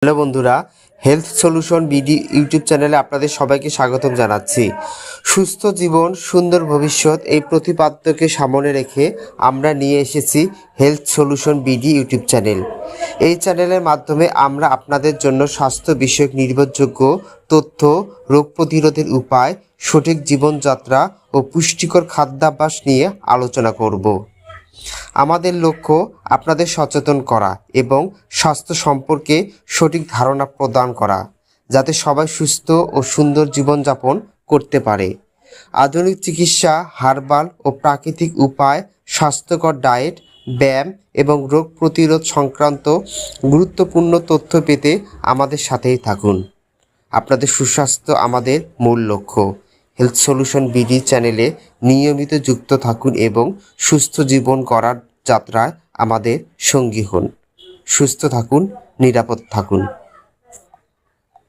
Hello বন্ধুরা, health solution BD YouTube চ্যানেলে আপনাদের সবাইকে স্বাগতম জানাচ্ছি। সুস্থ জীবন সুন্দর ভবিষ্যৎ এই প্রতিপাদ্যকে সামনে রেখে আমরা নিয়ে এসেছি health solution BD YouTube channel. এই চ্যানেলের মাধ্যমে আমরা আপনাদের জন্য স্বাস্থ্য বিষয়ক নির্ভরযোগ্য তথ্য, রোগ প্রতিরোধের উপায়, সঠিক জীবনযাত্রা ও পুষ্টিকর খাদ্যাভ্যাস নিয়ে আলোচনা করব। আমাদের লক্ষ্য আপনাদের সচেতন করা এবং স্বাস্থ্য সম্পর্কে সঠিক ধারণা প্রদান করা, যাতে সবাই সুস্থ ও সুন্দর জীবনযাপন করতে পারে। আধুনিক চিকিৎসা, হার্বাল ও প্রাকৃতিক উপায়, স্বাস্থ্যকর ডায়েট, ব্যায়াম এবং রোগ প্রতিরোধ সংক্রান্ত গুরুত্বপূর্ণ তথ্য পেতে আমাদের সাথেই থাকুন। আপনাদের সুস্বাস্থ্য আমাদের মূল লক্ষ্য। হেলথ সলিউশন বিডি চ্যানেলে নিয়মিত যুক্ত থাকুন এবং সুস্থ জীবন গড়ার যাত্রায় আমাদের সঙ্গী হন। সুস্থ থাকুন, নিরাপদ থাকুন।